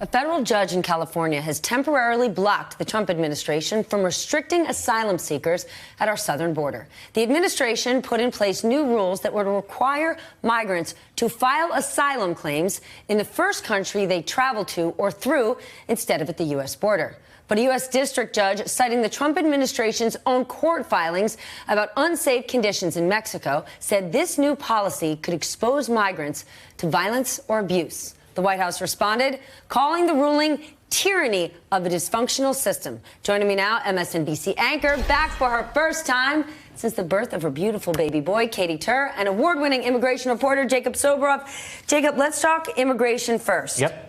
A federal judge in California has temporarily blocked the Trump administration from restricting asylum seekers at our southern border. The administration put in place new rules that would require migrants to file asylum claims in the first country they travel to or through instead of at the U.S. border. But a U.S. district judge, citing the Trump administration's own court filings about unsafe conditions in Mexico, said this new policy could expose migrants to violence or abuse. The White House responded, calling the ruling tyranny of a dysfunctional system. Joining me now, MSNBC anchor, back for her first time since the birth of her beautiful baby boy, Katy Tur, and award-winning immigration reporter, Jacob Soboroff. Jacob, let's talk immigration first. Yep.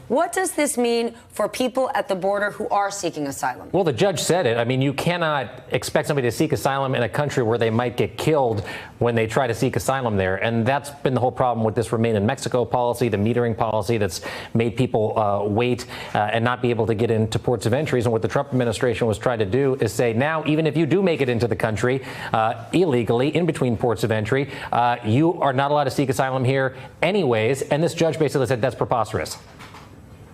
What does this mean for people at the border who are seeking asylum? Well, the judge said it. I mean, you cannot expect somebody to seek asylum in a country where they might get killed when they try to seek asylum there. And that's been the whole problem with this Remain in Mexico policy, the metering policy that's made people wait and not be able to get into ports of entry. And what the Trump administration was trying to do is say, now, even if you do make it into the country illegally in between ports of entry, you are not allowed to seek asylum here anyways. And this judge basically said that's preposterous.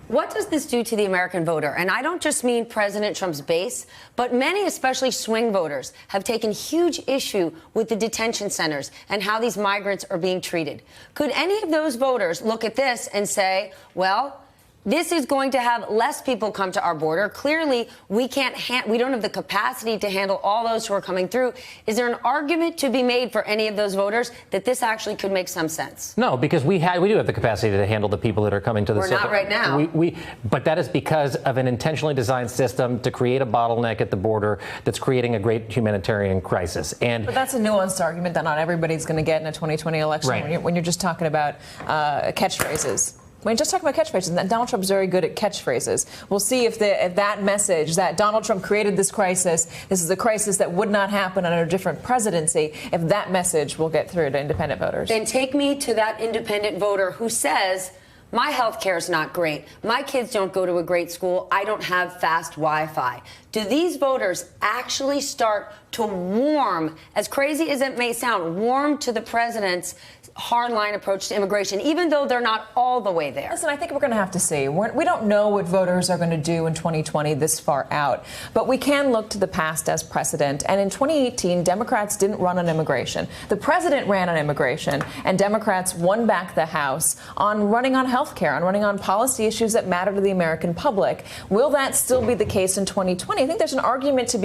What does this do to the American voter? And I don't just mean President Trump's base, but many, especially swing voters, have taken huge issue with the detention centers and how these migrants are being treated. Could any of those voters look at this and say, well, this is going to have less people come to our border. Clearly, we don't have the capacity to handle all those who are coming through. Is there an argument to be made for any of those voters that this actually could make some sense? No, because we do have the capacity to handle the people that are coming to the system. We're not right now. But that is because of an intentionally designed system to create a bottleneck at the border that's creating a great humanitarian crisis. But that's a nuanced argument that not everybody's going to get in a 2020 election. Right. When you're just talking about catchphrases. When just talking about catchphrases, and Donald Trump's very good at catchphrases. We'll see if that message that Donald Trump created this crisis, this is a crisis that would not happen under a different presidency, if that message will get through to independent voters. Then take me to that independent voter who says, my health care is not great. My kids don't go to a great school. I don't have fast Wi-Fi. Do these voters actually start to warm, as crazy as it may sound, warm to the president's hardline approach to immigration, even though they're not all the way there? Listen, I think we're going to have to see. We don't know what voters are going to do in 2020 this far out, but we can look to the past as precedent. And in 2018, Democrats didn't run on immigration. The president ran on immigration, and Democrats won back the House on running on health care, on running on policy issues that matter to the American public. Will that still be the case in 2020? I think there's an argument to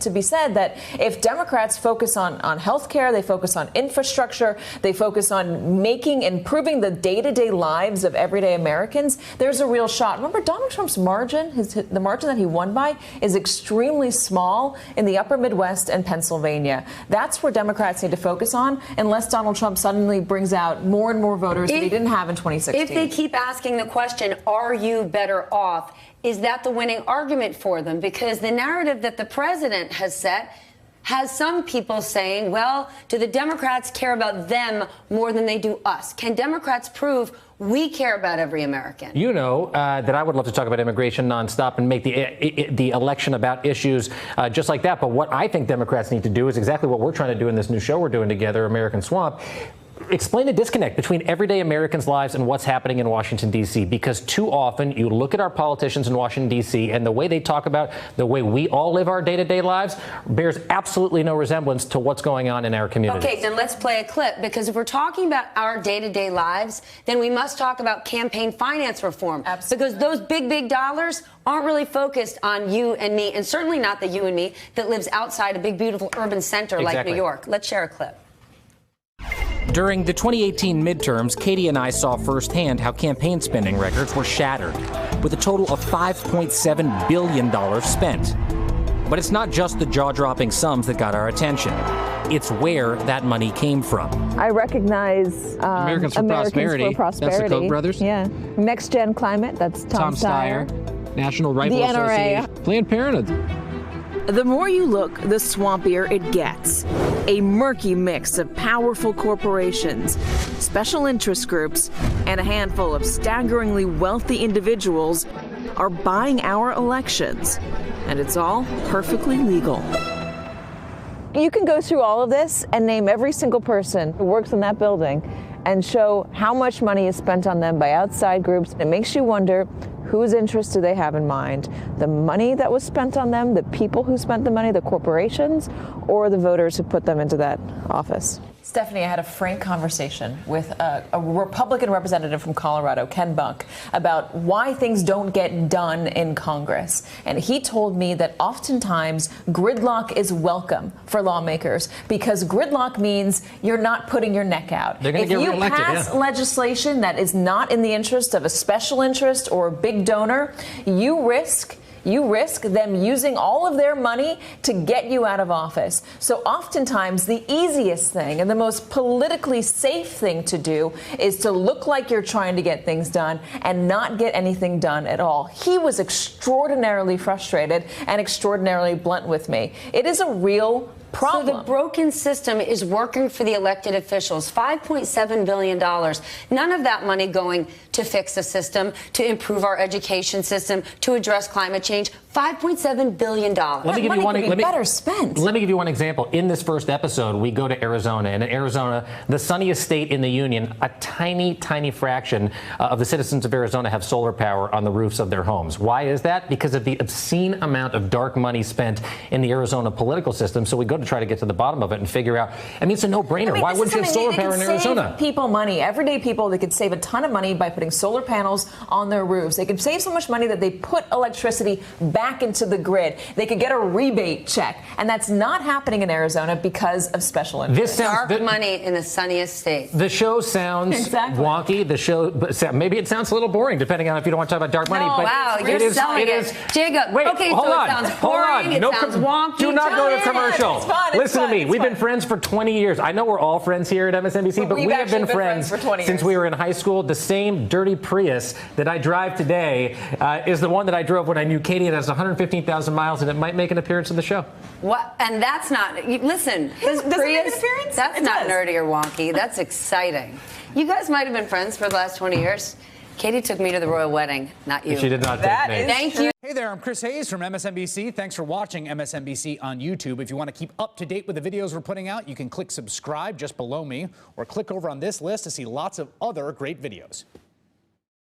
be said that if Democrats focus on health care, they focus on infrastructure, they focus on improving the day-to-day lives of everyday Americans, there's a real shot. Remember, Donald Trump's margin, the margin that he won by, is extremely small in the upper Midwest and Pennsylvania. That's where Democrats need to focus on, unless Donald Trump suddenly brings out more and more voters that he didn't have in 2016. If they keep asking the question, are you better off, is that the winning argument for them? Because the narrative that the president has set has some people saying, well, do the Democrats care about them more than they do us? Can Democrats prove we care about every American? You know that I would love to talk about immigration nonstop and make the election about issues just like that. But what I think Democrats need to do is exactly what we're trying to do in this new show we're doing together, American Swamp. Explain the disconnect between everyday Americans' lives and what's happening in Washington, D.C., because too often you look at our politicians in Washington, D.C., and the way they talk about the way we all live our day-to-day lives bears absolutely no resemblance to what's going on in our community. Okay, then let's play a clip, because if we're talking about our day-to-day lives, then we must talk about campaign finance reform. Absolutely. Because those big dollars aren't really focused on you and me, and certainly not the you and me that lives outside a big, beautiful urban center like New York. Let's share a clip. During the 2018 midterms, Katy and I saw firsthand how campaign spending records were shattered, with a total of $5.7 billion spent. But it's not just the jaw-dropping sums that got our attention. It's where that money came from. I recognize Americans for Prosperity. That's the Koch brothers. Yeah. Next Gen Climate, that's Tom Steyer. National Rifle the NRA. Association. Planned Parenthood. The more you look, the swampier it gets. A murky mix of powerful corporations, special interest groups, and a handful of staggeringly wealthy individuals are buying our elections. And it's all perfectly legal. You can go through all of this and name every single person who works in that building and show how much money is spent on them by outside groups. It makes you wonder Whose interests do they have in mind? The money that was spent on them, the people who spent the money, the corporations, or the voters who put them into that office? Stephanie, I had a frank conversation with a Republican representative from Colorado, Ken Buck, about why things don't get done in Congress. And he told me that oftentimes gridlock is welcome for lawmakers because gridlock means you're not putting your neck out. They're going to get reelected, if you pass legislation that is not in the interest of a special interest or a big donor, you risk them using all of their money to get you out of office. So oftentimes the easiest thing and the most politically safe thing to do is to look like you're trying to get things done and not get anything done at all. He was extraordinarily frustrated and extraordinarily blunt with me. It is a real problem. So the broken system is working for the elected officials. $5.7 billion. None of that money going to fix the system, to improve our education system, to address climate change. $5.7 billion. Let me give you one. Better spent. Let me give you one example. In this first episode, we go to Arizona, and in Arizona, the sunniest state in the union, a tiny, tiny fraction of the citizens of Arizona have solar power on the roofs of their homes. Why is that? Because of the obscene amount of dark money spent in the Arizona political system. So we go to try to get to the bottom of it and figure out. I mean, it's a no-brainer. Why wouldn't you have solar power in Arizona? Save people money. Everyday people, they could save a ton of money by putting solar panels on their roofs. They could save so much money that they put electricity back into the grid. They could get a rebate check. And that's not happening in Arizona because of special interests. Dark money in the sunniest state. The show sounds wonky. The show, maybe it sounds a little boring, depending on if you don't want to talk about dark money. But wow, you're selling it. Jacob, wait, okay, hold so on, it sounds boring, it sounds wonky. Do not go to commercial. It's fun, Listen to me. We've been friends for 20 years. I know we're all friends here at MSNBC, but we have been friends for 20 years. Since we were in high school. The same dirty Prius that I drive today is the one that I drove when I knew Katie. It has 115,000 miles, and it might make an appearance in the show. What? And that's not. Listen, his Prius. That's not nerdy or wonky. That's exciting. You guys might have been friends for the last 20 years. Katie took me to the royal wedding, not you. She did not take me. Thank you. Hey there, I'm Chris Hayes from MSNBC. Thanks for watching MSNBC on YouTube. If you want to keep up to date with the videos we're putting out, you can click subscribe just below me or click over on this list to see lots of other great videos.